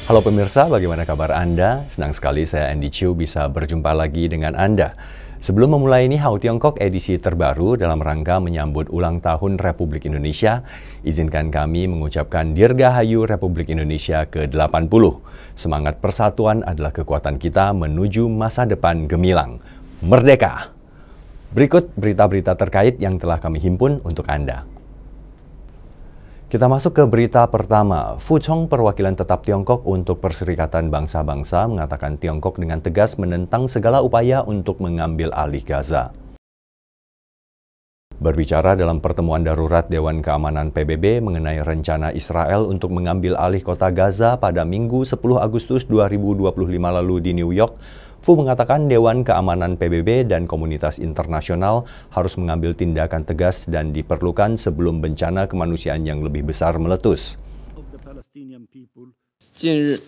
Halo pemirsa, bagaimana kabar Anda? Senang sekali saya Andy Chiu bisa berjumpa lagi dengan Anda. Sebelum memulai Ni Hao Tiongkok edisi terbaru dalam rangka menyambut ulang tahun Republik Indonesia, izinkan kami mengucapkan Dirgahayu Republik Indonesia ke-80. Semangat persatuan adalah kekuatan kita menuju masa depan gemilang. Merdeka! Berikut berita-berita terkait yang telah kami himpun untuk Anda. Kita masuk ke berita pertama. Fu Chong, perwakilan tetap Tiongkok untuk Perserikatan Bangsa-Bangsa, mengatakan Tiongkok dengan tegas menentang segala upaya untuk mengambil alih Gaza. Berbicara dalam pertemuan darurat Dewan Keamanan PBB mengenai rencana Israel untuk mengambil alih kota Gaza pada Minggu 10 Agustus 2025 lalu di New York, Fu mengatakan Dewan Keamanan PBB dan komunitas internasional harus mengambil tindakan tegas dan diperlukan sebelum bencana kemanusiaan yang lebih besar meletus. 近日，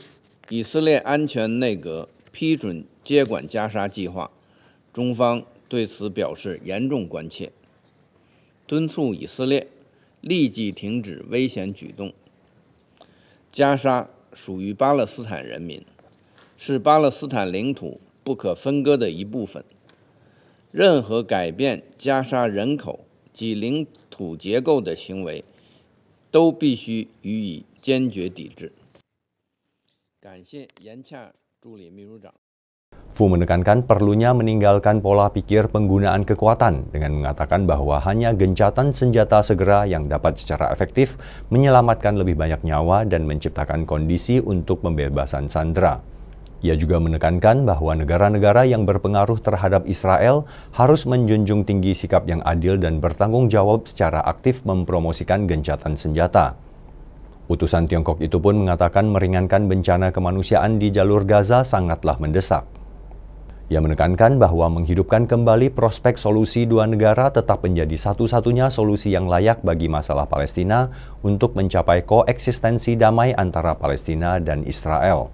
以色列安全内阁批准接管加沙计划，中方对此表示严重关切，敦促以色列立即停止危险举动。加沙属于巴勒斯坦人民，是巴勒斯坦领土不可分割的一部分，任何改变加沙人口及领土结构的行为，都必须予以坚决抵制。感谢严恰助理秘书长。 Fu menekankan perlunya meninggalkan pola pikir penggunaan kekuatan dengan mengatakan bahwa hanya gencatan senjata segera yang dapat secara efektif menyelamatkan lebih banyak nyawa dan menciptakan kondisi untuk pembebasan sandera. Ia juga menekankan bahwa negara-negara yang berpengaruh terhadap Israel harus menjunjung tinggi sikap yang adil dan bertanggung jawab secara aktif mempromosikan gencatan senjata. Utusan Tiongkok itu pun mengatakan meringankan bencana kemanusiaan di jalur Gaza sangatlah mendesak. Ia menekankan bahwa menghidupkan kembali prospek solusi dua negara tetap menjadi satu-satunya solusi yang layak bagi masalah Palestina untuk mencapai koeksistensi damai antara Palestina dan Israel.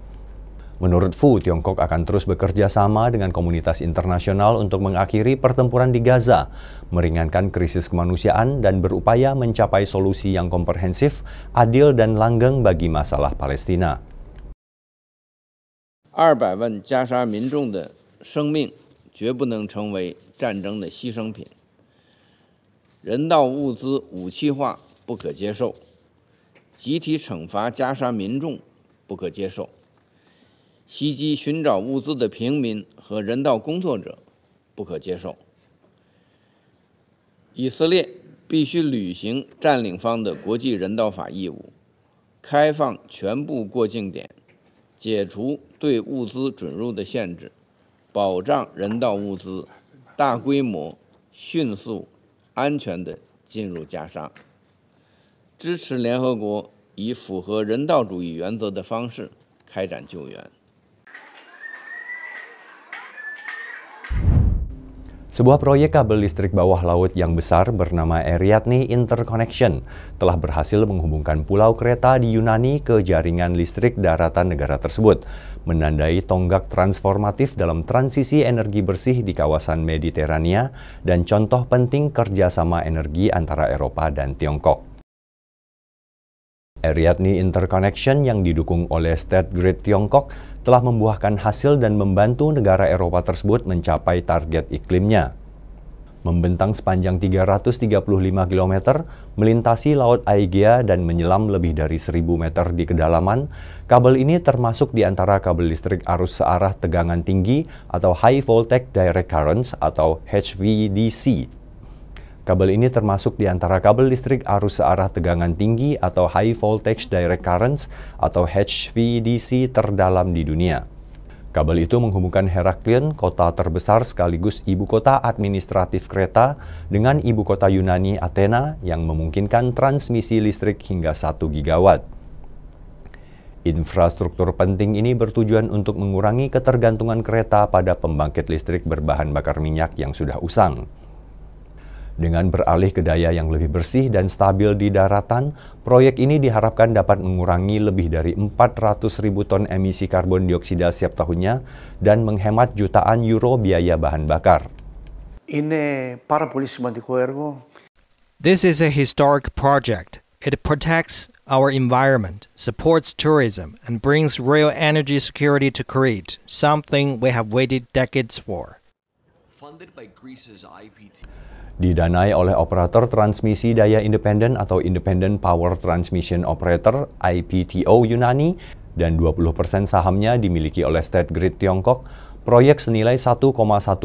Menurut Fu, Tiongkok akan terus bekerja sama dengan komunitas internasional untuk mengakhiri pertempuran di Gaza, meringankan krisis kemanusiaan, dan berupaya mencapai solusi yang komprehensif, adil, dan langgeng bagi masalah Palestina. 200万加沙民众的生命绝不能成为战争的牺牲品，人道物资武器化不可接受，集体惩罚加沙民众不可接受。 袭击寻找物资的平民和人道工作者不可接受。以色列必须履行占领方的国际人道法义务，开放全部过境点，解除对物资准入的限制，保障人道物资大规模、迅速、安全地进入加沙，支持联合国以符合人道主义原则的方式开展救援。 Sebuah proyek kabel listrik bawah laut yang besar bernama Ariadne Interconnection telah berhasil menghubungkan pulau Kreta di Yunani ke jaringan listrik daratan negara tersebut, menandai tonggak transformatif dalam transisi energi bersih di kawasan Mediterania dan contoh penting kerjasama energi antara Eropa dan Tiongkok. Ariadne Interconnection yang didukung oleh State Grid Tiongkok telah membuahkan hasil dan membantu negara Eropa tersebut mencapai target iklimnya. Membentang sepanjang 335 km, melintasi Laut Aegea dan menyelam lebih dari 1.000 meter di kedalaman, kabel ini termasuk di antara kabel listrik arus searah tegangan tinggi atau High Voltage Direct Currents atau HVDC. Kabel ini termasuk di antara kabel listrik arus searah tegangan tinggi atau High Voltage Direct Currents atau HVDC terdalam di dunia. Kabel itu menghubungkan Heraklion, kota terbesar sekaligus ibu kota administratif Kreta, dengan ibu kota Yunani Athena yang memungkinkan transmisi listrik hingga 1 gigawatt. Infrastruktur penting ini bertujuan untuk mengurangi ketergantungan Kreta pada pembangkit listrik berbahan bakar minyak yang sudah usang. Dengan beralih ke daya yang lebih bersih dan stabil di daratan, proyek ini diharapkan dapat mengurangi lebih dari 400.000 ton emisi karbon dioksida setiap tahunnya dan menghemat jutaan euro biaya bahan bakar. Είναι πάρα πολύ σημαντικό έργο. This is a historic project. It protects our environment, supports tourism, and brings real energy security to Crete, something we have waited decades for. Funded by Greece's IPT. Didanai oleh operator transmisi daya independen atau Independent Power Transmission Operator IPTO Yunani dan 20% sahamnya dimiliki oleh State Grid Tiongkok, proyek senilai 1,1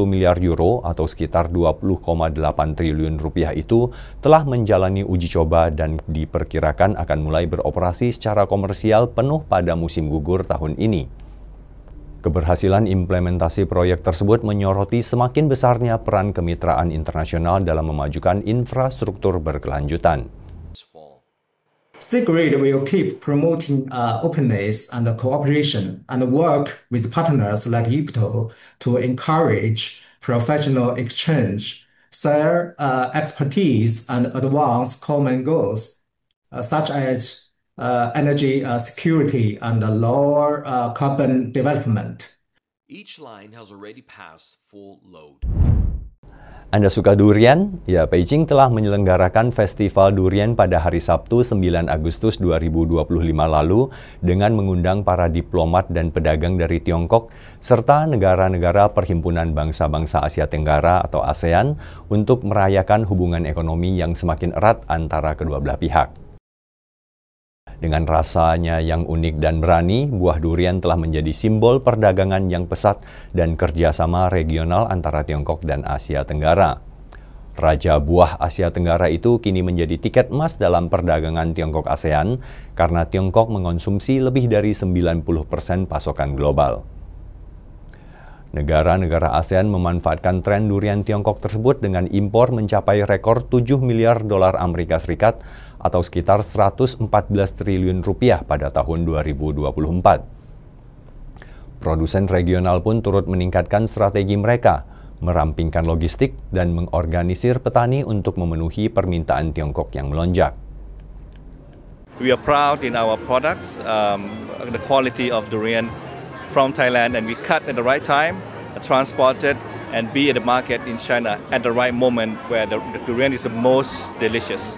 miliar euro atau sekitar 20,8 triliun rupiah itu telah menjalani uji coba dan diperkirakan akan mulai beroperasi secara komersial penuh pada musim gugur tahun ini. Keberhasilan implementasi proyek tersebut menyoroti semakin besarnya peran kemitraan internasional dalam memajukan infrastruktur berkelanjutan. State Grid will keep promoting openness and cooperation and work with partners like IPTO to encourage professional exchange, share expertise, and advance common goals, such as energy security and lower carbon development. Each line has already passed full load. Anda suka durian? Ya, Beijing telah menyelenggarakan Festival Durian pada hari Sabtu 9 Agustus 2025 lalu dengan mengundang para diplomat dan pedagang dari Tiongkok serta negara-negara Perhimpunan Bangsa-Bangsa Asia Tenggara atau ASEAN untuk merayakan hubungan ekonomi yang semakin erat antara kedua belah pihak. Dengan rasanya yang unik dan berani, buah durian telah menjadi simbol perdagangan yang pesat dan kerjasama regional antara Tiongkok dan Asia Tenggara. Raja buah Asia Tenggara itu kini menjadi tiket emas dalam perdagangan Tiongkok-ASEAN karena Tiongkok mengonsumsi lebih dari 90% pasokan global. Negara-negara ASEAN memanfaatkan tren durian Tiongkok tersebut dengan impor mencapai rekor 7 miliar dolar Amerika Serikat atau sekitar 114 triliun rupiah pada tahun 2024. Produsen regional pun turut meningkatkan strategi mereka, merampingkan logistik dan mengorganisir petani untuk memenuhi permintaan Tiongkok yang melonjak. We are proud in our products, the quality of durian from Thailand, and we cut at the right time, transported, and be at the market in China at the right moment where the durian is the most delicious.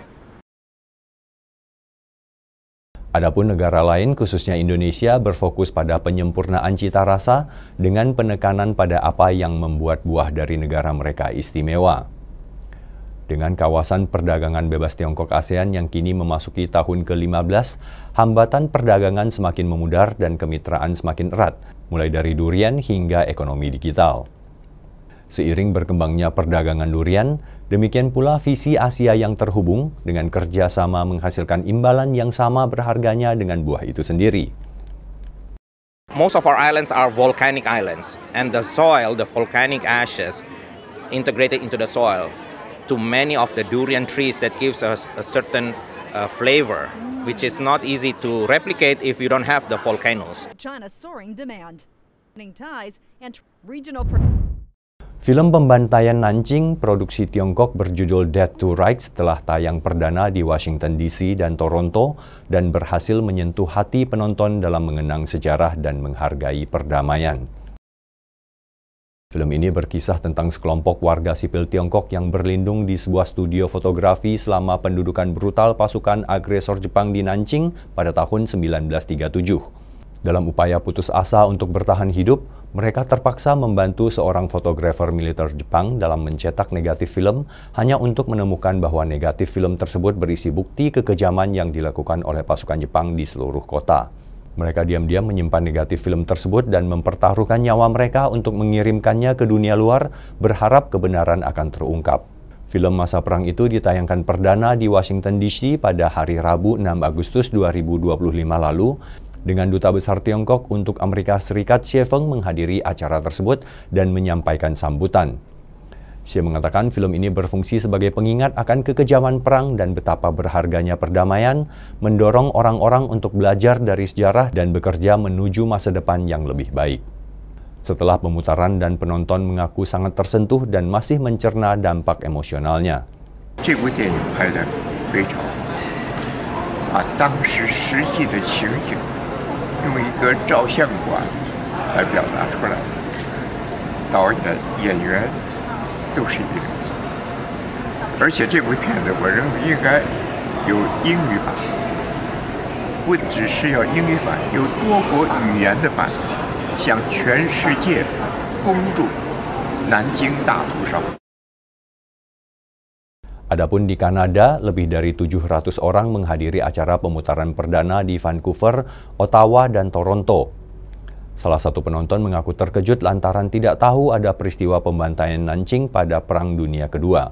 Adapun negara lain, khususnya Indonesia, berfokus pada penyempurnaan cita rasa dengan penekanan pada apa yang membuat buah dari negara mereka istimewa. Dengan kawasan perdagangan bebas Tiongkok ASEAN yang kini memasuki tahun ke-15, hambatan perdagangan semakin memudar dan kemitraan semakin erat, mulai dari durian hingga ekonomi digital. Seiring berkembangnya perdagangan durian, demikian pula visi Asia yang terhubung dengan kerjasama menghasilkan imbalan yang sama berharganya dengan buah itu sendiri. Most of our islands are volcanic islands, and the soil, the volcanic ashes, integrated into the soil to many of the durian trees that gives us a certain flavor, which is not easy to replicate if you don't have the volcanoes. China's soaring demand, ties and regional. Film pembantaian Nanjing produksi Tiongkok berjudul Dead to Rights telah tayang perdana di Washington DC dan Toronto dan berhasil menyentuh hati penonton dalam mengenang sejarah dan menghargai perdamaian. Film ini berkisah tentang sekelompok warga sipil Tiongkok yang berlindung di sebuah studio fotografi selama pendudukan brutal pasukan agresor Jepang di Nanjing pada tahun 1937. Dalam upaya putus asa untuk bertahan hidup, mereka terpaksa membantu seorang fotografer militer Jepang dalam mencetak negatif film hanya untuk menemukan bahwa negatif film tersebut berisi bukti kekejaman yang dilakukan oleh pasukan Jepang di seluruh kota. Mereka diam-diam menyimpan negatif film tersebut dan mempertaruhkan nyawa mereka untuk mengirimkannya ke dunia luar, berharap kebenaran akan terungkap. Film masa perang itu ditayangkan perdana di Washington DC pada hari Rabu 6 Agustus 2025 lalu, dengan Duta Besar Tiongkok untuk Amerika Serikat Xie Feng menghadiri acara tersebut dan menyampaikan sambutan. Xie mengatakan film ini berfungsi sebagai pengingat akan kekejaman perang dan betapa berharganya perdamaian, mendorong orang-orang untuk belajar dari sejarah dan bekerja menuju masa depan yang lebih baik. Setelah pemutaran dan penonton mengaku sangat tersentuh dan masih mencerna dampak emosionalnya. 这部电影拍得非常好，把当时实际的情景用一个照相馆来表达出来，导演、演员都是一流。而且这部片子我认为应该有英语版，不只是要英语版，有多国语言的版，向全世界公诸南京大屠杀。 Adapun di Kanada, lebih dari 700 orang menghadiri acara pemutaran perdana di Vancouver, Ottawa, dan Toronto. Salah satu penonton mengaku terkejut lantaran tidak tahu ada peristiwa pembantaian Nanjing pada Perang Dunia Kedua.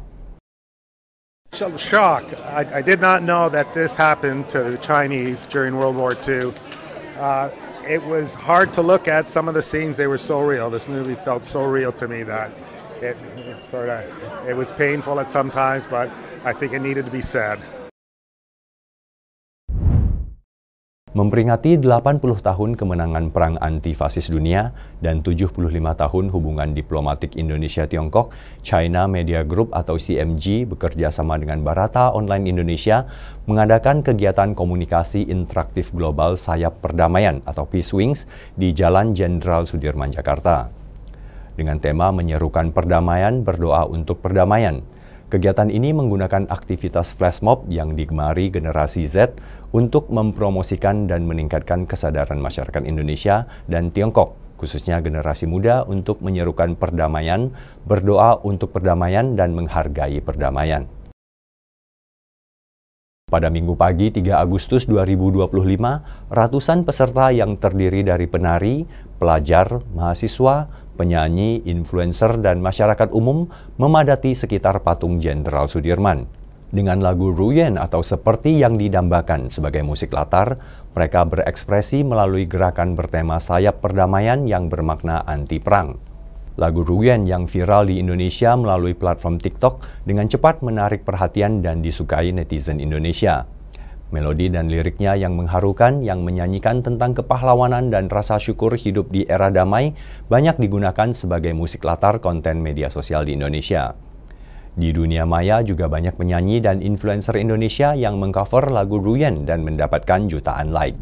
Shock. I did not know that this happened to the Chinese during World War II. It was hard to look at some of the scenes. They were so real. This movie felt so real to me that it was painful at some times, but I think it needed to be said. Memperingati 80 tahun kemenangan Perang Anti-Fasis Dunia dan 75 tahun hubungan diplomatik Indonesia-Tiongkok, China Media Group atau CMG bekerja sama dengan Barata Online Indonesia mengadakan kegiatan komunikasi interaktif global Sayap Perdamaian atau Peace Wings di Jalan Jenderal Sudirman, Jakarta. Dengan tema menyerukan perdamaian, berdoa untuk perdamaian. Kegiatan ini menggunakan aktivitas flash mob yang digemari generasi Z untuk mempromosikan dan meningkatkan kesadaran masyarakat Indonesia dan Tiongkok, khususnya generasi muda untuk menyerukan perdamaian, berdoa untuk perdamaian, dan menghargai perdamaian. Pada Minggu pagi 3 Agustus 2025, ratusan peserta yang terdiri dari penari, pelajar, mahasiswa, penyanyi, influencer, dan masyarakat umum memadati sekitar patung Jenderal Sudirman. Dengan lagu Ruyen atau seperti yang didambakan sebagai musik latar, mereka berekspresi melalui gerakan bertema sayap perdamaian yang bermakna anti-perang. Lagu Ruyen yang viral di Indonesia melalui platform TikTok dengan cepat menarik perhatian dan disukai netizen Indonesia. Melodi dan liriknya yang mengharukan, yang menyanyikan tentang kepahlawanan dan rasa syukur hidup di era damai, banyak digunakan sebagai musik latar konten media sosial di Indonesia. Di dunia maya juga banyak penyanyi dan influencer Indonesia yang mengcover lagu Ruyen dan mendapatkan jutaan like.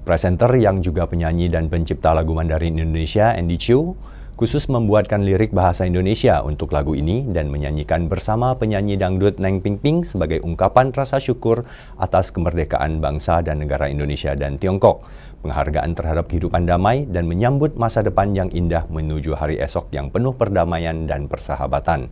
Presenter yang juga penyanyi dan pencipta lagu Mandarin Indonesia, Andy Chiu, khusus membuatkan lirik bahasa Indonesia untuk lagu ini dan menyanyikan bersama penyanyi dangdut Neng Ping Ping sebagai ungkapan rasa syukur atas kemerdekaan bangsa dan negara Indonesia dan Tiongkok, penghargaan terhadap kehidupan damai, dan menyambut masa depan yang indah menuju hari esok yang penuh perdamaian dan persahabatan.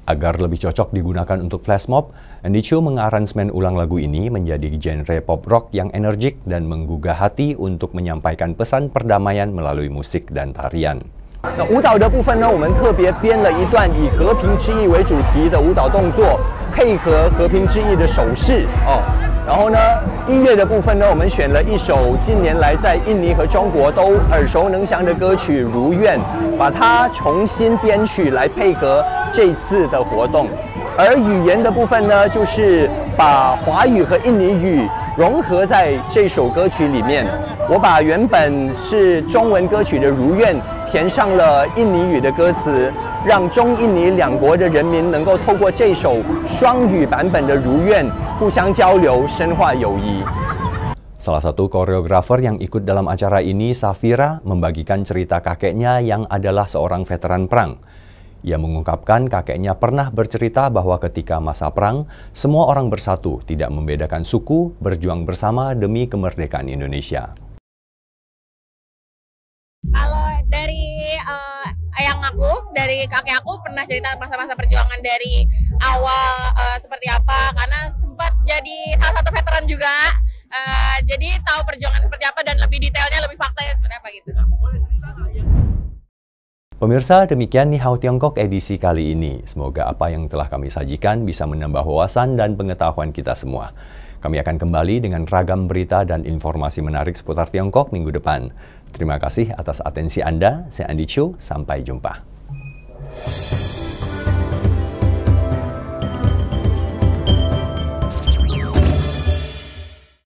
Agar lebih cocok digunakan untuk flash mob, Andy Chiu mengaransemen ulang lagu ini menjadi genre pop rock yang energik dan menggugah hati untuk menyampaikan pesan perdamaian melalui musik dan tarian. 那舞蹈的部分呢，我们特别编了一段以和平之意为主题的舞蹈动作，配合和平之意的手势哦。然后呢，音乐的部分呢，我们选了一首近年来在印尼和中国都耳熟能详的歌曲《如愿》，把它重新编曲来配合这次的活动。而语言的部分呢，就是把华语和印尼语融合在这首歌曲里面。我把原本是中文歌曲的《如愿》填上了印尼语的歌词，让中印尼两国的人民能够透过这首双语版本的《如愿》互相交流，深化友谊。 Salah satu koreografer yang ikut dalam acara ini, Safira, membagikan cerita kakeknya yang adalah seorang veteran perang. Ia mengungkapkan kakeknya pernah bercerita bahwa ketika masa perang, semua orang bersatu, tidak membedakan suku, berjuang bersama demi kemerdekaan Indonesia. Kalau dari ayang aku, dari kakek aku pernah cerita masa-masa perjuangan dari awal seperti apa, karena sempat jadi salah satu veteran juga. Jadi tahu perjuangan seperti apa dan lebih detailnya, lebih faktanya seperti apa gitu. Pemirsa, demikian Ni Hao Tiongkok edisi kali ini. Semoga apa yang telah kami sajikan bisa menambah wawasan dan pengetahuan kita semua. Kami akan kembali dengan ragam berita dan informasi menarik seputar Tiongkok minggu depan. Terima kasih atas atensi Anda. Saya Andy Chiu, sampai jumpa.